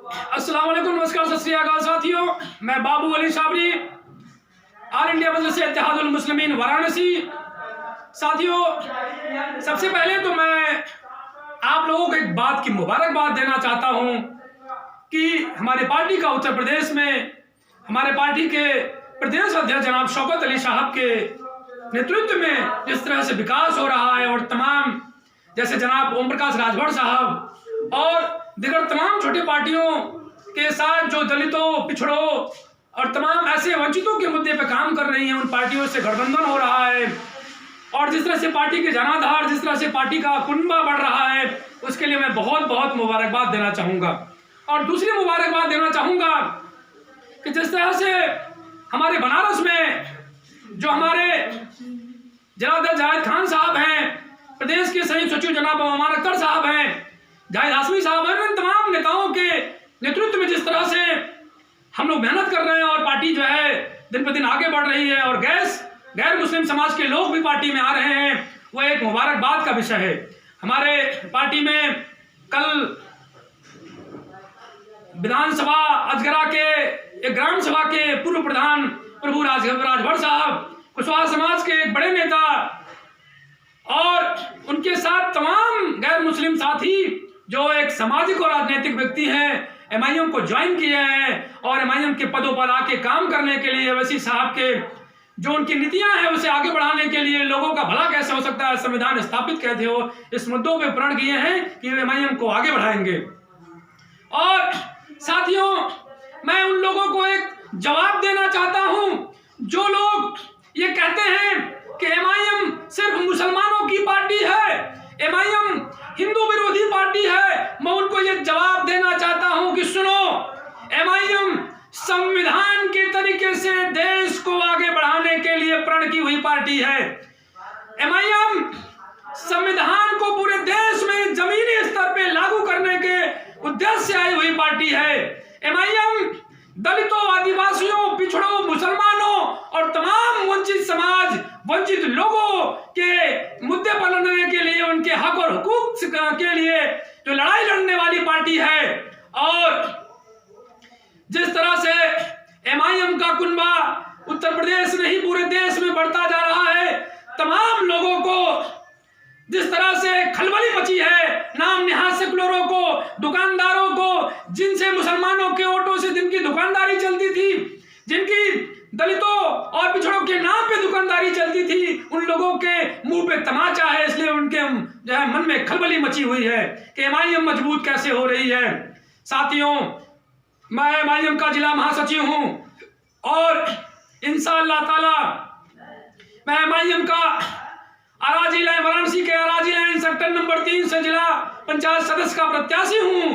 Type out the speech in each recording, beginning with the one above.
अस्सलाम वालेकुम, नमस्कार, सत श्री अकाल साथियों। मैं बाबू अली साबरी, ऑल इंडिया मजलिस इत्तेहादुल मुस्लिमीन वाराणसी। साथियों, सबसे पहले तो मैं आप लोगों को एक बात की मुबारकबाद देना चाहता हूं कि हमारी पार्टी का उत्तर प्रदेश में हमारे पार्टी के प्रदेश अध्यक्ष जनाब शौकत अली साहब के नेतृत्व में जिस तरह से विकास हो रहा है, और तमाम जैसे जनाब ओम प्रकाश राजभर साहब और दिगर तमाम छोटी पार्टियों के साथ जो दलितों, पिछड़ों और तमाम ऐसे वंचितों के मुद्दे पे काम कर रही हैं, उन पार्टियों से गठबंधन हो रहा है, और जिस तरह से पार्टी के जनाधार, जिस तरह से पार्टी का कुनबा बढ़ रहा है, उसके लिए मैं बहुत बहुत मुबारकबाद देना चाहूँगा। और दूसरी मुबारकबाद देना चाहूँगा कि जिस तरह से हमारे बनारस में जो हमारे जनाब जाहिद खान साहब हैं, प्रदेश के संयुक्त सचिव जनाब अमान अख्तर साहब हैं, जाहिद हाशमी साहब हैं, इन तमाम नेताओं के नेतृत्व में जिस तरह से हम लोग मेहनत कर रहे हैं और पार्टी जो है दिन पर दिन आगे बढ़ रही है, और गैर मुस्लिम समाज के लोग भी पार्टी में आ रहे हैं, वह एक मुबारकबाद का विषय है। हमारे पार्टी में कल विधानसभा अजगरा के एक ग्राम सभा के पूर्व प्रधान प्रभु राजभर साहब, कुशवाहा समाज के एक बड़े नेता, और उनके साथ तमाम गैर मुस्लिम साथी जो एक सामाजिक और राजनीतिक व्यक्ति हैं, एमआईएम को ज्वाइन किए हैं और एमआईएम के पदों पर आके काम करने के लिए, वैसी साहब के जो उनकी नीतियां हैं उसे आगे बढ़ाने के लिए, लोगों का भला कैसे हो सकता है, संविधान स्थापित कहते हो, इस मुद्दों पे प्रण किए हैं कि वे एमआईएम को आगे बढ़ाएंगे। और साथियों, मैं उन लोगों को एक जवाब देना चाहता हूं जो लोग ये कहते हैं कि एमआईएम सिर्फ मुसलमानों की पार्टी है, एमआईएम हिंदू विरोधी पार्टी है। मैं उनको ये जवाब देना चाहता हूं कि सुनो, एमआईएम संविधान के तरीके से देश को आगे बढ़ाने के लिए प्रण की हुई पार्टी है। एमआईएम संविधान को पूरे देश में जमीनी स्तर पे लागू करने के उद्देश्य से आई हुई पार्टी है। एमआईएम दलितों, आदिवासियों, पिछड़ों, मुसलमानों और तमाम वंचित समाज, वंचित लोगों के मुद्दे पर लड़ने के लिए, उनके हक और हुकूक के लिए जो लड़ाई लड़ने वाली पार्टी है। और जिस तरह से एमआईएम का कुनबा उत्तर प्रदेश नहीं पूरे देश में बढ़ता जा रहा है, तमाम लोगों को जिस तरह से खलबली मची है, नाम निहाद सेकुलरों को, दुकानदारों को, जिनसे मुसलमानों के वोटों से जिनकी दुकानदारी चलती थी, जिनकी दलितों और पिछड़ों के नाम पे दुकानदारी चलती थी, उन लोगों के मुंह पे तमाचा है। इसलिए उनके जो है मन में खलबली मची हुई है कि एमआईएम मजबूत कैसे हो रही है। साथियों, मैं एमआईएम का जिला महासचिव हूं और इंशाअल्लाह ताला मैं एमआईएम का अराजी लाइन, वाराणसी के अराजी लाइन सेक्टर नंबर 3 से जिला पंचायत सदस्य का प्रत्याशी हूं।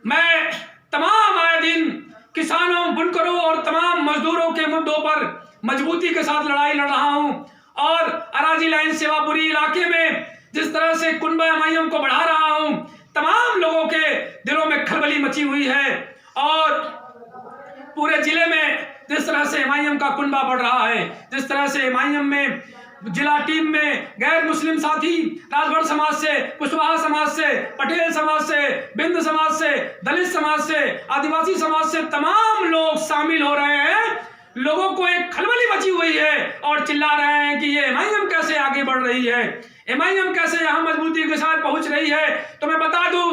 मैं तमाम आए दिन किसानों, बुनकरों और तमाम मजदूरों के मुद्दों पर मजबूती के साथ लड़ाई लड़ रहा हूं, और अराजी लाइन सेवापुरी इलाके में जिस तरह से कुनबा एमआईएम को बढ़ा रहा हूं, तमाम लोगों के दिलों में खलबली मची हुई है। और पूरे जिले में जिस तरह से एमआईएम का कुनबा बढ़ रहा है, जिस तरह से एमआईएम में जिला टीम में गैर मुस्लिम साथी, राजभर समाज से, कुशवाहा समाज से, पटेल समाज से, बिंद समाज से, दलित समाज से, आदिवासी समाज से तमाम लोग शामिल हो रहे हैं। लोगों को एक खलबली मची हुई है और चिल्ला रहे हैं कि ये एमआईएम कैसे आगे बढ़ रही है, एमआईएम कैसे यहां मजबूती के साथ पहुंच रही है। तो मैं बता दूं,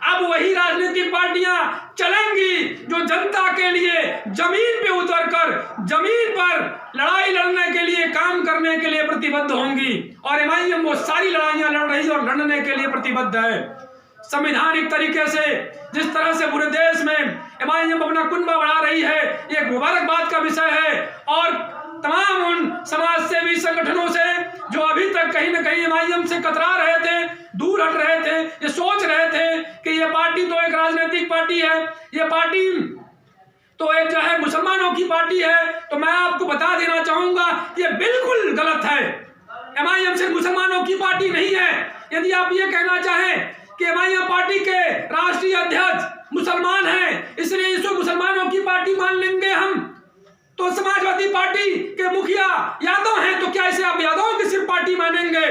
अब वही राजनीतिक पार्टियां चलेंगी जो जनता के लिए जमीन पे उतरकर, जमीन पर लड़ाई लड़ने के लिए, काम करने के लिए प्रतिबद्ध होंगी। और एमआईएम वो सारी लड़ाइयां लड़ रही है और लड़ने के लिए प्रतिबद्ध है। संवैधानिक तरीके से जिस तरह से पूरे देश में एमआईएम अपना कुनबा बढ़ा रही है, ये एक मुबारकबाद का विषय है। और तमाम उन समाज सेवी संगठनों से जो अभी तक कहीं ना कहीं एमआईएम से कतरा रहे थे, दूर हट रहे थे, ये सोच रहे थे कि ये पार्टी तो एक राजनीतिक पार्टी है, ये पार्टी तो एक जो है मुसलमानों की पार्टी है, तो मैं आपको बता देना चाहूंगा ये बिल्कुल गलत है। एमआईएम सिर्फ मुसलमानों की पार्टी नहीं है। यदि आप ये कहना चाहें कि एमआईएम पार्टी के राष्ट्रीय अध्यक्ष मुसलमान हैं, इसलिए इसको मुसलमानों की पार्टी मान लेंगे हम, तो समाजवादी पार्टी के मुखिया यादव हैं, तो क्या इसे आप यादवों की सिर्फ पार्टी मानेंगे?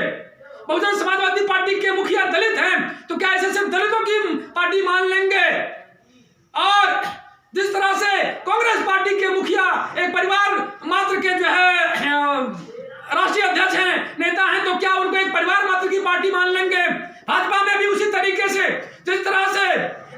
बहुजन समाजवादी पार्टी के मुखिया दलित हैं, तो क्या ऐसे सिर्फ दलितों की पार्टी मान लेंगे? कांग्रेस पार्टी के मुखिया एक परिवार मात्र के जो है राष्ट्रीय अध्यक्ष हैं, नेता हैं, तो क्या उनको एक परिवार मात्र की पार्टी मान लेंगे? भाजपा में भी उसी तरीके से जिस तरह से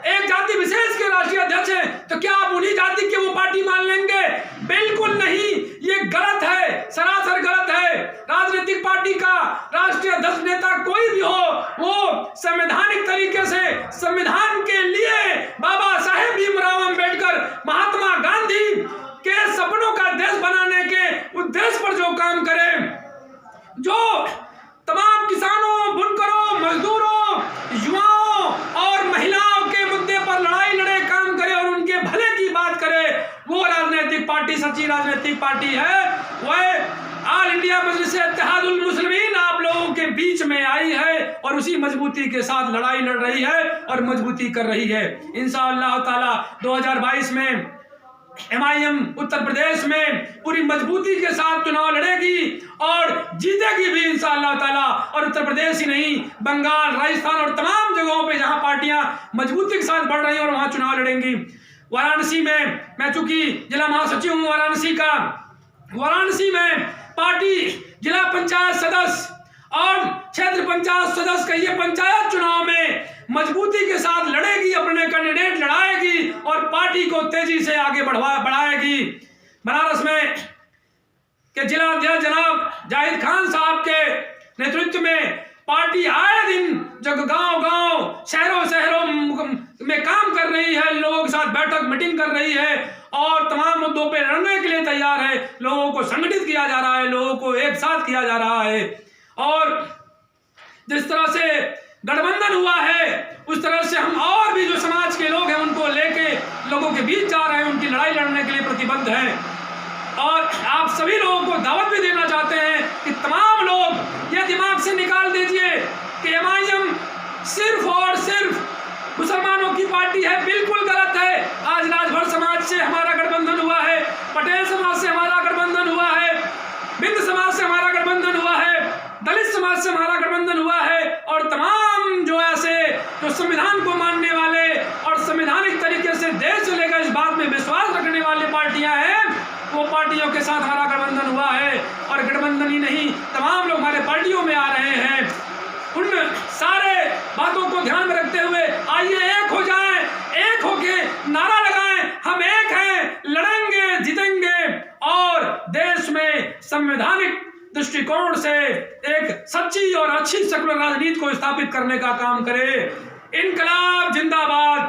एक जाति विशेष के राष्ट्रीय अध्यक्ष हैं, तो क्या आप उन्हीं जाति की वो पार्टी मान लेंगे? बिल्कुल नहीं, ये गलत है, सरासर गलत है। राजनीतिक पार्टी का राष्ट्रीय अध्यक्ष नेता कोई भी हो, वो संवैधानिक तरीके से संविधान के लिए बाबा साहेब भीमराव अंबेडकर, महात्मा गांधी के सपनों का देश बनाने के उद्देश्य पर जो काम करे, जो तमाम किसानों, बुनकरों, मजदूरों, युवाओं और महिलाओं के मुद्दे पर लड़ाई लड़े, काम करे और उनके भले की बात करे, वो राजनीतिक पार्टी सच्ची राजनीतिक पार्टी है। वह ऑल इंडिया मजलिस इत्तेहादुल मुस्लिमीन आप लोगों के बीच में आई है और उसी मजबूती के साथ लड़ाई लड़ रही है और मजबूती कर रही है। इंशाअल्लाह ताला 2022 में MIM उत्तर प्रदेश में पूरी मजबूती के साथ चुनाव लड़ेगी और जीतेगी भी इंशाअल्लाह ताला। और उत्तर प्रदेश ही नहीं, बंगाल, राजस्थान और तमाम जगहों पे जहां पार्टियां मजबूती के साथ बढ़ रही हैं और वहां चुनाव लड़ेंगी। वाराणसी में मैं चूंकि जिला महासचिव हूं वाराणसी का, वाराणसी में पार्टी जिला पंचायत सदस्य और क्षेत्र पंचायत सदस्य का ये पंचायत चुनाव में मजबूती के साथ लड़ेगी, अपने कैंडिडेट लड़ाएगी और पार्टी को तेजी से आगे बढ़ाएगी। बनारस में के जिला अध्यक्ष जनाब जाहिद खान साहब के नेतृत्व में पार्टी आए दिन जब गांव-गांव, शहरों में काम कर रही है, लोगों के साथ बैठक मीटिंग कर रही है और तमाम मुद्दों पे लड़ने के लिए तैयार है। लोगों को संगठित किया जा रहा है, लोगों को एक साथ किया जा रहा है और जिस तरह से गठबंधन हुआ है उस तरह से हम और भी जो समाज के लोग हैं उनको लेके लोगों के बीच जा रहे हैं, उनकी लड़ाई लड़ने के लिए प्रतिबद्ध हैं। और आप सभी लोगों को दावत भी देना चाहते हैं कि तमाम लोग ये दिमाग से निकाल दीजिए कि MIM सिर्फ और सिर्फ मुसलमानों की पार्टी है। बिल्कुल गलत है। आज राजभर समाज से हमारा गठबंधन हुआ है, पटेल समाज से हमारा गठबंधन हुआ है, बिंद समाज से हमारा गठबंधन हुआ है, दलित समाज से हमारा गठबंधन हुआ है और तमाम जो ऐसे जो संविधान को मानने वाले और संवैधानिक तरीके से देश चलेगा इस बात में विश्वास रखने वाली पार्टियां हैं, वो पार्टियों के साथ हमारा गठबंधन हुआ है। और गठबंधन ही नहीं, तमाम लोग हमारे पार्टियों में आ रहे हैं। उन सारे बातों को ध्यान में रखते हुए आइए एक हो जाएं, एक होके नारा लगाएं, हम एक हैं, लड़ेंगे, जीतेंगे और देश में संवैधानिक दृष्टिकोण से एक सच्ची और अच्छी सेकुलर राजनीति को स्थापित करने का काम करें। इनकलाब जिंदाबाद।